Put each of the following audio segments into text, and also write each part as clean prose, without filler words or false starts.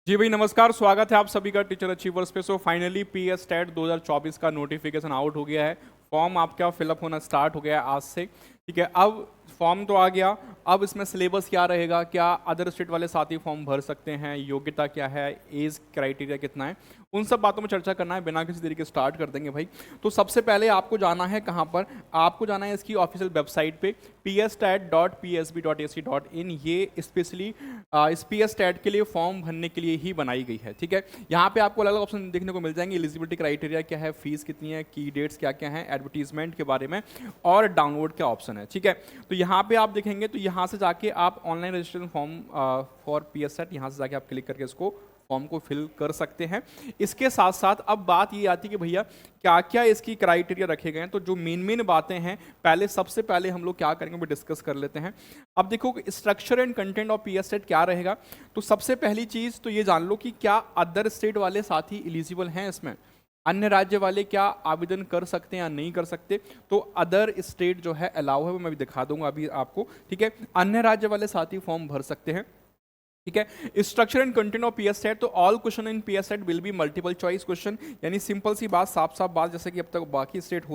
जी भाई नमस्कार, स्वागत है आप सभी का टीचर अचीवर्स पे। सो फाइनली पीएस टेट 2024 का नोटिफिकेशन आउट हो गया है। फॉर्म आपका फिलअप होना स्टार्ट हो गया है आज से। ठीक है, अब फॉर्म तो आ गया, अब इसमें सिलेबस क्या रहेगा, क्या अदर स्टेट वाले साथी फॉर्म भर सकते हैं, योग्यता क्या है, एज क्राइटेरिया कितना है, उन सब बातों में चर्चा करना है। बिना किसी तरीके स्टार्ट कर देंगे भाई। तो सबसे पहले आपको जाना है कहाँ पर, आपको जाना है इसकी ऑफिशियल वेबसाइट पे pstat.psb.ac.in। ये स्पेशली इस pstat के लिए फॉर्म भरने के लिए ही बनाई गई है। ठीक है, यहाँ पे आपको अलग अलग ऑप्शन देखने को मिल जाएंगे। एलिजिबिलिटी क्राइटेरिया क्या है, फीस कितनी है, की डेट्स क्या क्या है, एडवर्टीजमेंट के बारे में और डाउनलोड का ऑप्शन है। ठीक है, तो यहाँ पे आप देखेंगे तो यहाँ से जाके आप online registration form for pstat यहाँ से जाके आप क्लिक करके इसको फॉर्म को फिल कर सकते हैं। इसके साथ साथ अब बात ये आती है कि भैया क्या क्या इसकी क्राइटेरिया रखे गए हैं। तो जो मेन बातें हैं, पहले सबसे पहले हम लोग क्या करेंगे वो डिस्कस कर लेते हैं। अब देखो structure and content of pstat क्या रहेगा। तो सबसे पहली चीज तो ये जान लो कि क्या अदर स्टेट वाले साथी एलिजिबल हैं इसमें, अन्य राज्य वाले क्या आवेदन कर सकते हैं या नहीं कर सकते। तो अदर स्टेट जो है अलाउ है, वो मैं भी दिखा दूंगा अभी आपको। ठीक है, अन्य राज्य वाले साथी फॉर्म भर सकते हैं। ठीक है, structure and content of pstat, तो all question in pstat will be multiple choice question. यानी सिंपल सी बात, साफ साफ बात, जैसे कि अब तक बाकी स्टेट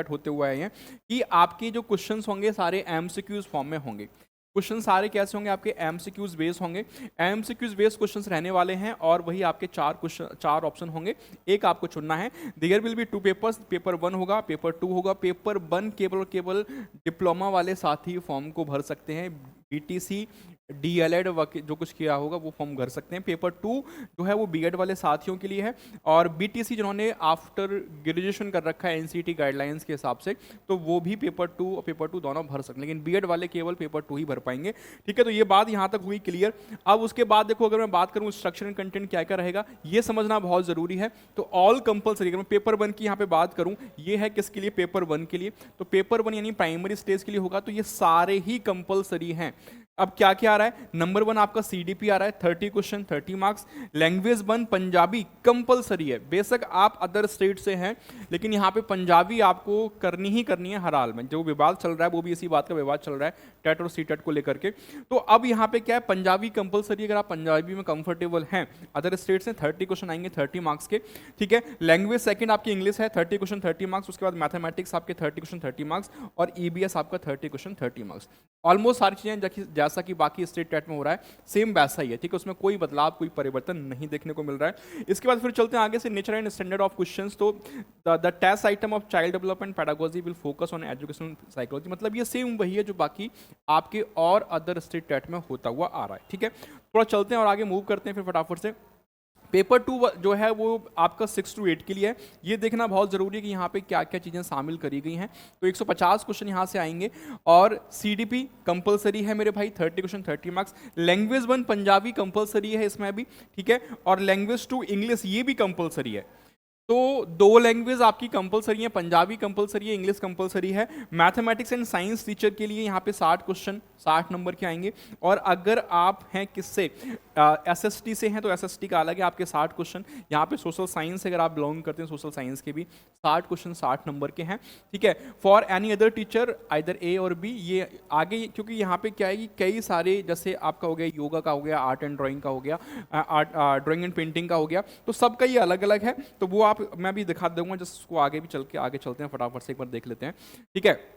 होते हुए आए हैं कि आपके जो क्वेश्चंस होंगे सारे एमसीक्यूज फॉर्म में होंगे। क्वेश्चन सारे कैसे होंगे, आपके एमसीक्यूज बेस होंगे। एमसीक्यूज बेस क्वेश्चंस रहने वाले हैं और वही आपके चार ऑप्शन होंगे, एक आपको चुनना है। There will be 2 papers, paper 1 होगा, पेपर 2 होगा। पेपर 1 केवल डिप्लोमा वाले साथी फॉर्म को भर सकते हैं। बीटीसी डीएलएड जो कुछ किया होगा वो फॉर्म भर सकते हैं। पेपर 2 जो है वो बीएड वाले साथियों के लिए है, और बीटीसी जिन्होंने आफ्टर ग्रेजुएशन कर रखा है एनसीटी गाइडलाइंस के हिसाब से, तो वो भी पेपर 2 और पेपर 2 दोनों भर सकते हैं, लेकिन बीएड वाले केवल पेपर 2 ही भर पाएंगे। ठीक है, तो ये बात यहाँ तक हुई क्लियर। अब उसके बाद देखो, अगर मैं बात करूँ स्ट्रक्चर एंड कंटेंट क्या क्या रहेगा, ये समझना बहुत जरूरी है। तो ऑल कंपलसरी, अगर मैं पेपर 1 की यहाँ पे बात करूँ, ये है किसके लिए, पेपर 1 के लिए। तो पेपर 1 यानी प्राइमरी स्टेज के लिए होगा, तो ये सारे ही कंपलसरी हैं। अब क्या क्या आ रहा है, नंबर 1 आपका सीडीपी आ रहा है, 30 question 30 marks. Language 1 Punjabi compulsory है। बेशक आप अदर स्टेट से हैं, लेकिन यहाँ पे पंजाबी आपको करनी ही करनी है हर हाल में। जो विवाद चल रहा है वो भी इसी बात का विवाद चल रहा है, टेट और सीटेट को लेकर के। तो अब यहाँ पे क्या है, पंजाबी कंपलसरी, अगर आप पंजाबी में कंफर्टेबल हैं। अदर स्टेट से 30 क्वेश्चन आएंगे 30 मार्क्स के। ठीक है, लैंग्वेज सेकंड आपकी इंग्लिश है, 30 क्वेश्चन 30 मार्क्स। उसके बाद मैथमेटिक्स आपके 30 क्वेश्चन 30 मार्क्स, और ईबीएस आपका 30 क्वेश्चन 30 मार्क्स। ऑलमोस्ट सारी चीजें जैसा कि बाकी स्टेट टेट में हो रहा है सेम वैसा ही है। ठीक है, उसमें कोई बदलाव कोई परिवर्तन नहीं देखने को मिल रहा है। इसके बाद फिर चलते हैं आगे से, nature and standard of questions. तो the test item of child development pedagogy will focus on educational psychology. मतलब ये सेम वही है जो बाकी आपके और अदर स्टेट टेट में होता हुआ आ रहा है। ठीक है, थोड़ा चलते हैं और आगे मूव करते हैं फिर फटाफट से। पेपर 2 जो है वो आपका 6 to 8 के लिए है। ये देखना बहुत जरूरी है कि यहाँ पे क्या क्या चीज़ें शामिल करी गई हैं। तो 150 क्वेश्चन यहाँ से आएंगे, और सीडीपी कंपलसरी है मेरे भाई, 30 question 30 marks. Language 1 Punjabi compulsory है इसमें भी। ठीक है, और लैंग्वेज 2 इंग्लिश ये भी कंपलसरी है। तो 2 लैंग्वेज आपकी कंपलसरी है, पंजाबी कंपलसरी है, इंग्लिश कंपलसरी है। मैथमेटिक्स एंड साइंस टीचर के लिए यहाँ पे 60 क्वेश्चन 60 नंबर के आएंगे। और अगर आप हैं किससे, एसएसटी से हैं, तो एसएसटी का अलग है आपके 60 क्वेश्चन। यहाँ पे सोशल साइंस अगर आप बिलोंग करते हैं, सोशल साइंस के भी 60 क्वेश्चन 60 नंबर के हैं। ठीक है, for any other teacher either A or B, ये आगे, क्योंकि यहाँ पे क्या है कि कई सारे, जैसे आपका हो गया योगा का हो गया, आर्ट एंड ड्राइंग का हो गया, ड्राइंग एंड पेंटिंग का हो गया, तो सबका ये अलग अलग है। तो वो मैं भी दिखा दूंगा, जिसको आगे भी आगे चलते हैं, फटाफट से एक बार देख लेते हैं। ठीक है,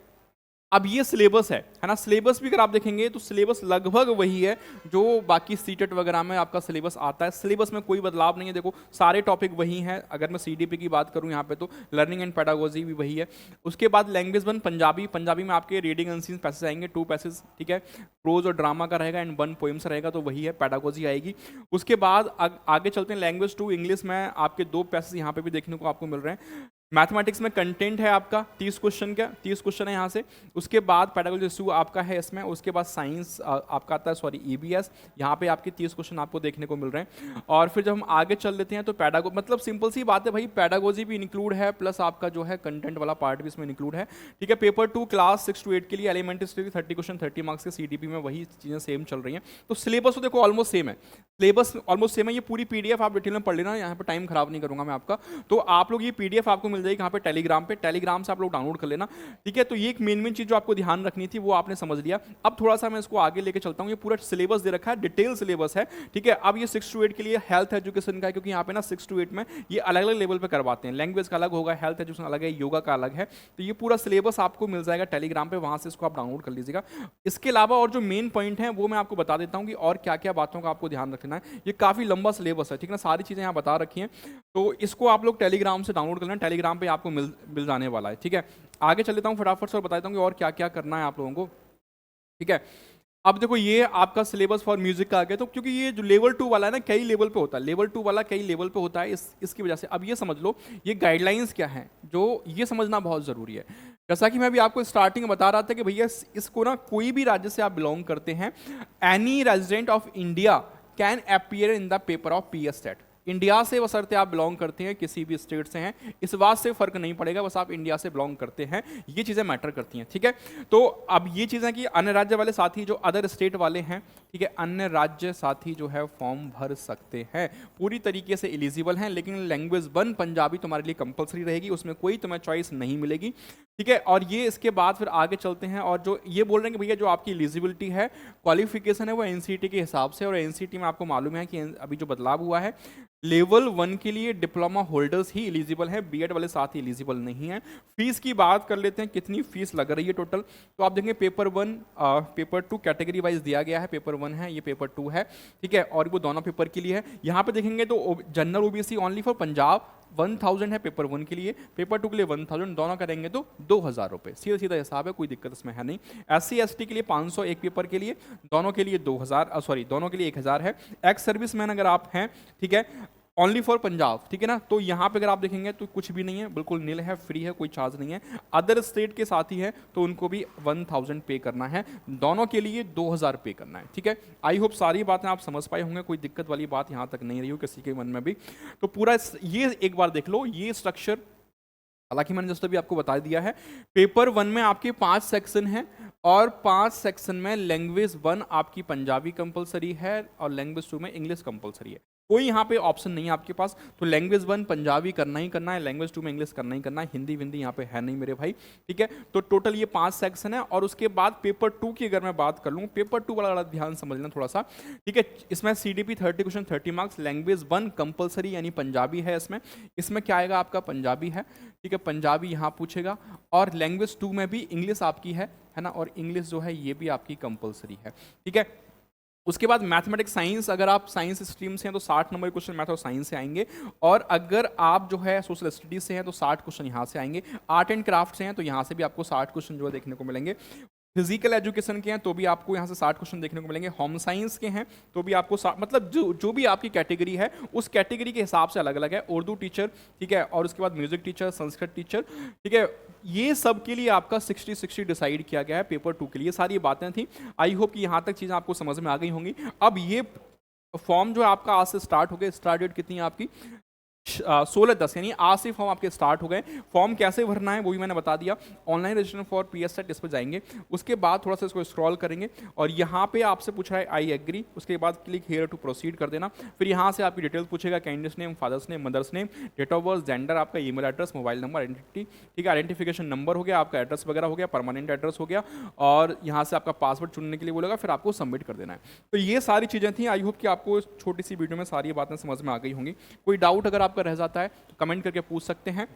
अब ये सिलेबस है ना। सिलेबस भी अगर आप देखेंगे तो सिलेबस लगभग वही है जो बाकी सीटेट वगैरह में आपका सिलेबस आता है। सिलेबस में कोई बदलाव नहीं है, देखो सारे टॉपिक वही हैं। अगर मैं सीडीपी की बात करूं यहाँ पे, तो लर्निंग एंड पेडागोजी भी वही है। उसके बाद लैंग्वेज 1 पंजाबी, पंजाबी में आपके रीडिंग एंड सीन्स पैसेज आएंगे, 2 पैसेज। ठीक है, प्रोज और ड्रामा का रहेगा एंड 1 पोएम्स रहेगा, तो वही है, पेडागोजी आएगी। उसके बाद आगे चलते हैं, लैंग्वेज 2 इंग्लिश में आपके 2 पैसेज यहाँ पे भी देखने को आपको मिल रहे हैं। मैथमेटिक्स में कंटेंट है आपका 30 क्वेश्चन का, 30 क्वेश्चन है यहाँ से। उसके बाद पेडागोजी इशू आपका है इसमें। उसके बाद साइंस आपका आता है, सॉरी ईबीएस, यहाँ पे आपके 30 क्वेश्चन आपको देखने को मिल रहे हैं। और फिर जब हम आगे चल लेते हैं तो पेडागो, मतलब सिंपल सी बात है भाई, पेडागोजी भी इंक्लूड है, प्लस आपका जो है कंटेंट वाला पार्ट भी इसमें इंक्लूड है। ठीक है, पेपर 2 क्लास 6 to 8 के लिए एलिमेंट्री स्टडी 30 क्वेश्चन 30 मार्क्स के, सीडीपी में वही चीज़ें सेम चल रही हैं। तो सिलेबस तो देखो ऑलमोस्ट सेम है, सिलेबस ऑलमोस्ट सेम है। ये पूरी पीडीएफ आप डिटेल में पढ़ लेना, यहाँ पर टाइम खराब नहीं करूँगा मैं आपका। तो आप लोग ये पीडीएफ आपको मिल जाएगी कहाँ पे, टेलीग्राम पे। टेलीग्राम से आप लोग डाउनलोड कर लेना, ठीक है। तो ये एक मेन चीज़ जो आपको ध्यान रखनी थी वो आपने समझ लिया। अब थोड़ा सा मैं इसको आगे लेके चलता हूँ। ये पूरा सिलेबस दे रखा है, डिटेल सिलेबस है, ठीक है। अब ये 6 to 8 के लिए हेल्थ एजुकेशन का है, क्योंकि यहाँ पे ना 6 to 8 में ये अलग अलग लेवल पे करवाते हैं। लैंग्वेज का अलग होगा, हेल्थ एजुकेशन अलग है, योगा का अलग है। तो ये पूरा सिलेबस आपको मिल जाएगा टेलीग्राम पे, वहाँ से इसको आप डाउनलोड कर लीजिएगा। इसके अलावा और जो मेन पॉइंट है वो मैं आपको बता देता हूँ कि और क्या क्या बातों का आपको ध्यान रखना है। ये काफ़ी लंबा सिलेबस है, ठीक है ना, सारी चीज़ें यहाँ बता रखी हैं। तो इसको आप लोग टेलीग्राम से डाउनलोड कर लेना, टेलीग्राम पे आपको मिल जाने वाला है, ठीक है। आगे चल लेता हूँ फटाफट से और बता देता हूँ कि और क्या क्या करना है आप लोगों को, ठीक है। अब देखो ये आपका सिलेबस फॉर म्यूजिक का आ गया। तो क्योंकि ये जो लेवल 2 वाला है ना, कई लेवल पे होता है, लेवल 2 वाला कई लेवल पे होता है, इसकी वजह से अब ये समझ लो ये गाइडलाइंस क्या है, जो ये समझना बहुत ज़रूरी है। जैसा कि मैं अभी आपको स्टार्टिंग में बता रहा था कि भैया इसको ना कोई भी राज्य से आप बिलोंग करते हैं, any resident of India can appear in the paper of PS TET. India से बशर्ते आप बिलोंग करते हैं, किसी भी स्टेट से हैं, इस बात से फर्क नहीं पड़ेगा, बस आप इंडिया से बिलोंग करते हैं, ये चीज़ें मैटर करती हैं, ठीक है। तो अब ये चीज़ें कि अन्य राज्य वाले साथी जो अदर स्टेट वाले हैं, ठीक है, अन्य राज्य साथी जो है फॉर्म भर सकते हैं, पूरी तरीके से एलिजिबल हैं। लेकिन लैंग्वेज 1 पंजाबी तुम्हारे लिए कंपलसरी रहेगी, उसमें कोई तुम्हें चॉइस नहीं मिलेगी, ठीक है। और ये इसके बाद फिर आगे चलते हैं, और जो ये बोल रहे हैं कि भैया जो आपकी एलिजिबिलिटी है, क्वालिफिकेशन है, वो NCT के हिसाब से, और NCT में आपको मालूम है कि अभी जो बदलाव हुआ है, लेवल 1 के लिए डिप्लोमा होल्डर्स ही एलिजिबल है, B.Ed वाले साथ ही एलिजिबल नहीं है। फीस की बात कर लेते हैं, कितनी फीस लग रही है टोटल। तो आप देखेंगे पेपर 1 पेपर 2 कैटेगरी वाइज दिया गया है, पेपर 1 है, ये पेपर 2 है, ठीक है, और वो दोनों पेपर के लिए है। यहाँ पे देखेंगे तो general OBC only for Punjab 1000 है पेपर 1 के लिए, पेपर 2 के लिए 1000, दोनों करेंगे तो 2000 रुपये, सीधा सीधा हिसाब है, कोई दिक्कत इसमें है नहीं। SC ST के लिए 500 एक पेपर के लिए, दोनों के लिए 2000, सॉरी दोनों के लिए 1000 है। एक्स सर्विस मैन अगर आप हैं, ठीक है, ओनली फॉर पंजाब, ठीक है ना, तो यहाँ पे अगर आप देखेंगे तो कुछ भी नहीं है, बिल्कुल नील है, फ्री है, कोई चार्ज नहीं है। अदर स्टेट के साथी है तो उनको भी 1000 पे करना है, दोनों के लिए 2000 पे करना है, ठीक है। आई होप सारी बातें आप समझ पाए होंगे, कोई दिक्कत वाली बात यहाँ तक नहीं रही हो किसी के मन में भी। तो पूरा ये एक बार देख लो, ये स्ट्रक्चर हालांकि मैंने जस्ट अभी आपको बता दिया है। पेपर 1 में आपके 5 सेक्शन हैं, और 5 सेक्शन में लैंग्वेज 1 आपकी पंजाबी कंपलसरी है, और लैंग्वेज 2 में इंग्लिश कंपलसरी है, कोई यहाँ पे ऑप्शन नहीं है आपके पास। तो लैंग्वेज 1 पंजाबी करना ही करना है, लैंग्वेज 2 में इंग्लिश करना ही करना है, हिंदी विंदी यहाँ पे है नहीं मेरे भाई, ठीक है। तो टोटल ये 5 सेक्शन है, और उसके बाद पेपर 2 की अगर मैं बात कर लूँ, पेपर 2 वाला ध्यान समझना थोड़ा सा, ठीक है। इसमें CDP 30 question 30 marks, language 1 compulsory यानी पंजाबी है, इसमें क्या आएगा आपका पंजाबी है, ठीक है, पंजाबी यहाँ पूछेगा। और लैंग्वेज 2 में भी इंग्लिश आपकी है ना, और इंग्लिश जो है ये भी आपकी कंपलसरी है, ठीक है। उसके बाद मैथमेटिक्स साइंस, अगर आप साइंस स्ट्रीम से हैं तो 60 नंबर क्वेश्चन मैथ और साइंस से आएंगे, और अगर आप जो है सोशल स्टडीज से हैं तो 60 क्वेश्चन यहाँ से आएंगे। आर्ट एंड क्राफ्ट से हैं तो यहाँ से भी आपको 60 क्वेश्चन जो है देखने को मिलेंगे। फिजिकल एजुकेशन के हैं तो भी आपको यहाँ से 60 क्वेश्चन देखने को मिलेंगे। होम साइंस के हैं तो भी आपको मतलब जो भी आपकी कैटेगरी है उस कैटेगरी के हिसाब से अलग अलग है। उर्दू टीचर, ठीक है, और उसके बाद म्यूजिक टीचर, संस्कृत टीचर, ठीक है, ये सब के लिए आपका 60-60 डिसाइड किया गया है पेपर 2 के लिए। सारी बातें थी, आई होप कि यहाँ तक चीज़ें आपको समझ में आ गई होंगी। अब ये फॉर्म जो है आपका आज से स्टार्ट हो गया, स्टार्ट डेट कितनी है आपकी 16/10, यानी आज से फॉर्म आपके स्टार्ट हो गए। फॉर्म कैसे भरना है वो भी मैंने बता दिया, online registration for PS TET, इस पर जाएंगे, उसके बाद थोड़ा सा इसको स्क्रॉल करेंगे और यहाँ पे आपसे पूछ रहा है आई एग्री, उसके बाद क्लिक हेयर टू प्रोसीड कर देना। फिर यहाँ से आपकी डिटेल्स पूछेगा, candidate's name, father's name, mother's name, date of birth, gender, आपका email address, mobile number, identity, ठीक है, आइडेंटिफिकेशन नंबर हो गया, आपका एड्रेस वगैरह हो गया, परमानेंट एड्रेस हो गया, और यहाँ से आपका पासवर्ड चुनने के लिए बोलेगा, फिर आपको सबमिट कर देना है। तो ये सारी चीज़ें थी, आई होप कि आपको छोटी सी वीडियो में सारी बातें समझ में आ गई होंगी। कोई डाउट अगर आपका रह जाता है तो कमेंट करके पूछ सकते हैं।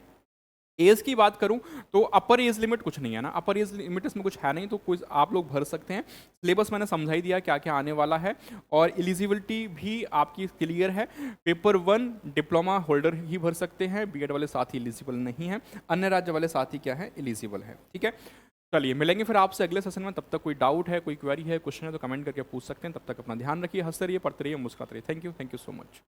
एज की बात करूं तो अपर एज लिमिट कुछ नहीं है ना, अपर एज लिमिट इसमें कुछ है नहीं, तो कुछ आप लोग भर सकते हैं। सिलेबस मैंने समझा ही दिया क्या क्या आने वाला है, और एलिजिबिलिटी भी आपकी क्लियर है। पेपर 1 डिप्लोमा होल्डर ही भर सकते हैं, B.Ed वाले साथी एलिजिबल नहीं है, अन्य राज्य वाले साथी क्या है, एलिजिबल है, ठीक है। चलिए मिलेंगे फिर आपसे अगले सेशन में, तब तक कोई डाउट है, कोई क्वेरी है, क्वेश्चन है तो कमेंट करके पूछ सकते हैं। तब तक अपना ध्यान रखिए, हंसते रहिए, पढ़ते रहिए, मुस्कुराते रहिए। Thank you so much.